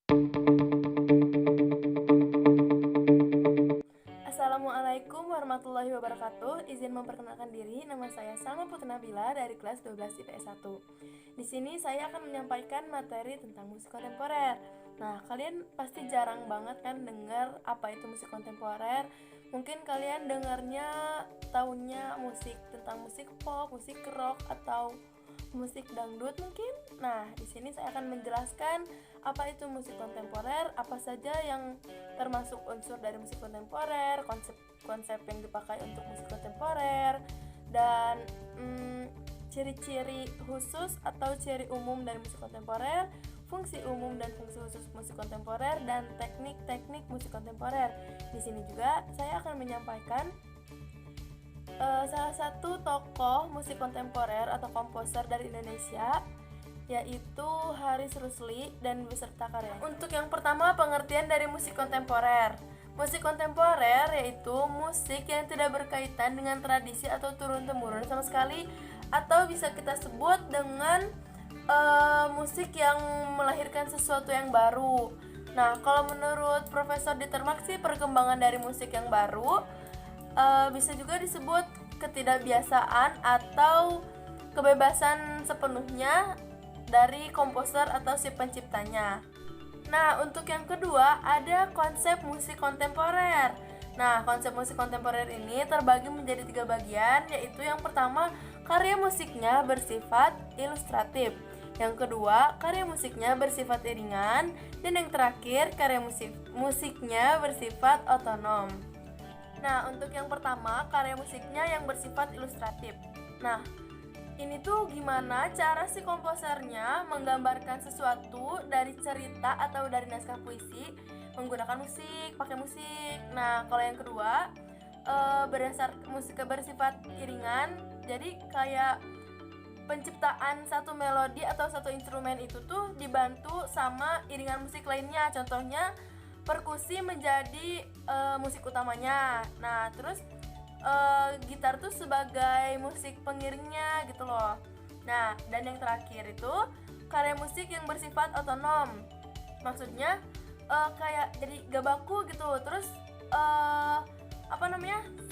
Assalamualaikum warahmatullahi wabarakatuh. Izin memperkenalkan diri, nama saya Salma Putri Nabila dari kelas 12 IPS 1. Di sini saya akan menyampaikan materi tentang musik kontemporer. Nah, kalian pasti jarang banget kan dengar apa itu musik kontemporer. Mungkin kalian dengarnya taunya musik tentang musik pop, musik rock atau musik dangdut mungkin. Nah, di sini saya akan menjelaskan apa itu musik kontemporer, apa saja yang termasuk unsur dari musik kontemporer, konsep-konsep yang dipakai untuk musik kontemporer, dan ciri-ciri khusus atau ciri umum dari musik kontemporer, fungsi umum dan fungsi khusus musik kontemporer, dan teknik-teknik musik kontemporer. Di sini juga saya akan menyampaikan salah satu tokoh musik kontemporer atau komposer dari Indonesia, yaitu Haris Rusli dan beserta karyanya. Untuk yang pertama, pengertian dari musik kontemporer. Musik kontemporer yaitu musik yang tidak berkaitan dengan tradisi atau turun-temurun sama sekali, atau bisa kita sebut dengan musik yang melahirkan sesuatu yang baru. Nah, kalau menurut Profesor Dieter Marx sih, perkembangan dari musik yang baru bisa juga disebut ketidakbiasaan atau kebebasan sepenuhnya dari komposer atau si penciptanya. Nah, untuk yang kedua ada konsep musik kontemporer. Nah, konsep musik kontemporer ini terbagi menjadi 3 bagian, yaitu yang pertama, karya musiknya bersifat ilustratif. Yang kedua, karya musiknya bersifat iringan, dan yang terakhir, karya musiknya bersifat otonom. Nah, untuk yang pertama, karya musiknya yang bersifat ilustratif. Nah, ini tuh gimana cara si komposernya menggambarkan sesuatu dari cerita atau dari naskah puisi menggunakan musik, pakai musik. Nah, kalau yang kedua, berdasar musik bersifat iringan, jadi kayak penciptaan satu melodi atau satu instrumen itu tuh dibantu sama iringan musik lainnya. Contohnya perkusi menjadi musik utamanya. Nah, terus gitar tuh sebagai musik pengiringnya gitu loh. Nah, dan yang terakhir itu karya musik yang bersifat otonom. Maksudnya kayak jadi gak baku gitu. Terus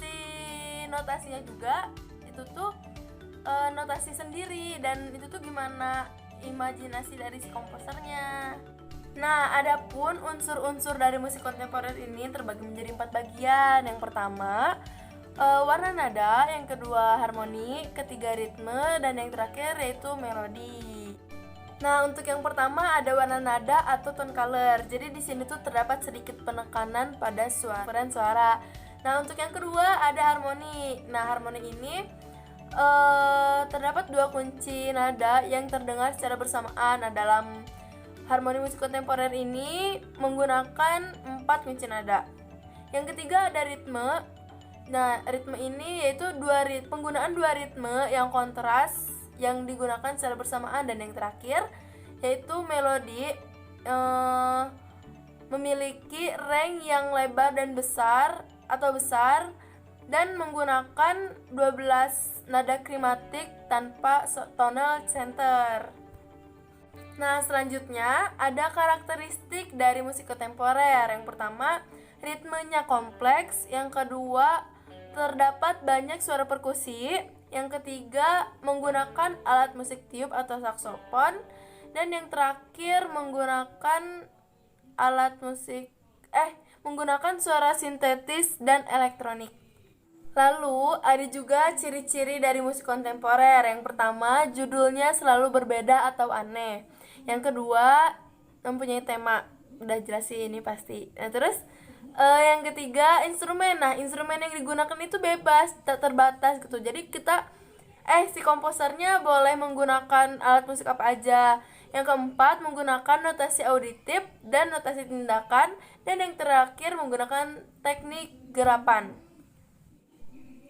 si notasinya juga itu tuh notasi sendiri, dan itu tuh gimana imajinasi dari si komposernya. Nah, adapun unsur-unsur dari musik kontemporer ini terbagi menjadi 4 bagian. Yang pertama, warna nada, yang kedua harmoni, ketiga ritme, dan yang terakhir yaitu melodi. Nah, untuk yang pertama ada warna nada atau tone color. Jadi di sini tuh terdapat sedikit penekanan pada suara. Nah, untuk yang kedua ada harmoni. Nah, harmoni ini terdapat 2 kunci nada yang terdengar secara bersamaan. Nah, dalam harmoni musik kontemporer ini menggunakan 4 kunci nada. Yang ketiga ada ritme. Nah, ritme ini yaitu penggunaan 2 ritme yang kontras yang digunakan secara bersamaan. Dan yang terakhir yaitu melodi, memiliki range yang lebar dan besar dan menggunakan 12 nada krimatik tanpa tonal center. Nah, selanjutnya ada karakteristik dari musik kontemporer. Yang pertama, ritmenya kompleks. Yang kedua, terdapat banyak suara perkusi. Yang ketiga, menggunakan alat musik tiup atau saksofon. Dan yang terakhir, menggunakan suara sintetis dan elektronik. Lalu ada juga ciri-ciri dari musik kontemporer. Yang pertama, judulnya selalu berbeda atau aneh. Yang kedua, mempunyai tema. Udah jelas sih ini pasti. Nah, terus yang ketiga, instrumen. Nah, instrumen yang digunakan itu bebas, tak terbatas gitu. Jadi si komposernya boleh menggunakan alat musik apa aja. Yang keempat, menggunakan notasi auditif dan notasi tindakan. Dan yang terakhir, menggunakan teknik gerapan.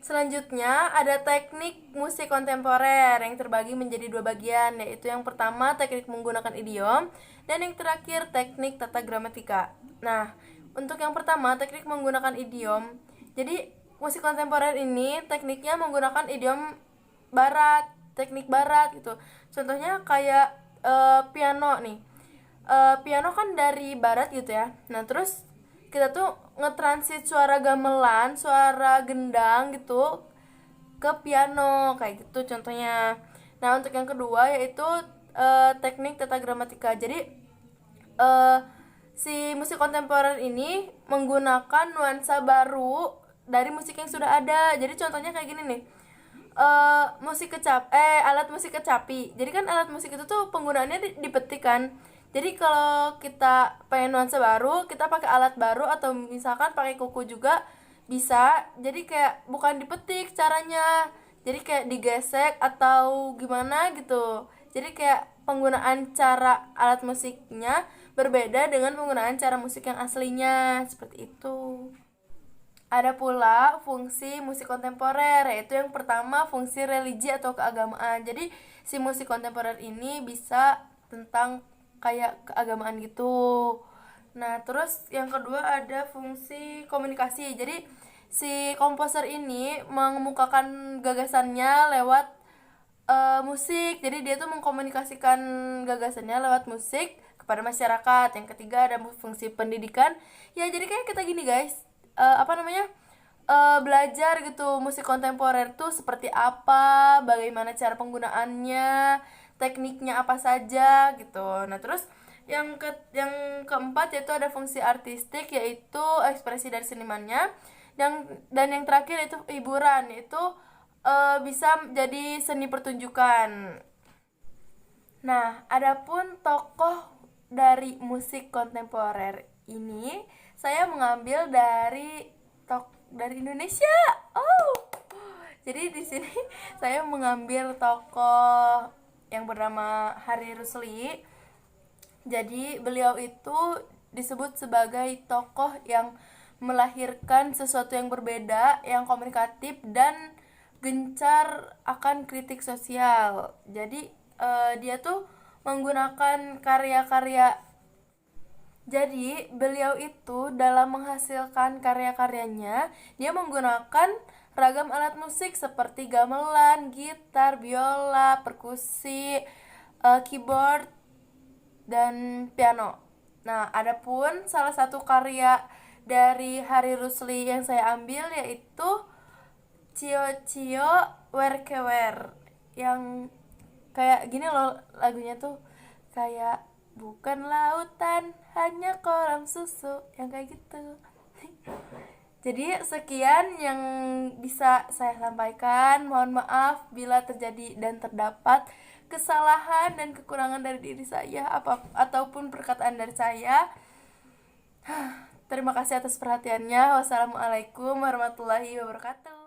Selanjutnya ada teknik musik kontemporer yang terbagi menjadi 2 bagian, yaitu yang pertama teknik menggunakan idiom, dan yang terakhir teknik tata gramatika. Nah, untuk yang pertama teknik menggunakan idiom, jadi musik kontemporer ini tekniknya menggunakan idiom barat, teknik barat gitu. Contohnya kayak piano nih. piano kan dari barat gitu ya. Nah terus kita tuh ngetransit suara gamelan, suara gendang gitu ke piano kayak gitu contohnya. Nah untuk yang kedua yaitu teknik tata gramatika. Jadi eh, si musik kontemporer ini menggunakan nuansa baru dari musik yang sudah ada. Jadi contohnya kayak gini nih. Alat musik kecapi. Jadi kan alat musik itu tuh penggunaannya dipetik kan. Jadi kalau kita pengen nuansa baru, kita pakai alat baru atau misalkan pakai kuku juga bisa. Jadi kayak bukan dipetik caranya. Jadi kayak digesek atau gimana gitu. Jadi kayak penggunaan cara alat musiknya berbeda dengan penggunaan cara musik yang aslinya, seperti itu. Ada pula fungsi musik kontemporer, yaitu yang pertama fungsi religi atau keagamaan. Jadi si musik kontemporer ini bisa tentang kayak keagamaan gitu. Nah, terus yang kedua ada fungsi komunikasi. Jadi si komposer ini mengemukakan gagasannya lewat musik. Jadi dia tuh mengkomunikasikan gagasannya lewat musik kepada masyarakat. Yang ketiga ada fungsi pendidikan. Ya, jadi kayak kita gini, guys. Belajar gitu musik kontemporer tuh seperti apa, bagaimana cara penggunaannya, tekniknya apa saja gitu. Nah terus yang keempat yaitu ada fungsi artistik, yaitu ekspresi dari senimannya. Dan yang terakhir yaitu hiburan, yaitu bisa jadi seni pertunjukan. Nah, adapun tokoh dari musik kontemporer ini saya mengambil dari Indonesia. Oh. Jadi di sini saya mengambil tokoh yang bernama Hari Rusli. Jadi beliau itu disebut sebagai tokoh yang melahirkan sesuatu yang berbeda, yang komunikatif dan gencar akan kritik sosial. Jadi dia tuh menggunakan karya-karya. Jadi beliau itu dalam menghasilkan karya-karyanya dia menggunakan ragam alat musik seperti gamelan, gitar, biola, perkusi, keyboard, dan piano. Nah, adapun salah satu karya dari Hari Rusli yang saya ambil yaitu Cio Cio Werkewer, yang kayak gini loh lagunya tuh, kayak bukan lautan hanya kolam susu, yang kayak gitu. Jadi sekian yang bisa saya sampaikan. Mohon maaf bila terjadi dan terdapat kesalahan dan kekurangan dari diri saya ataupun perkataan dari saya. Terima kasih atas perhatiannya. Wassalamualaikum warahmatullahi wabarakatuh.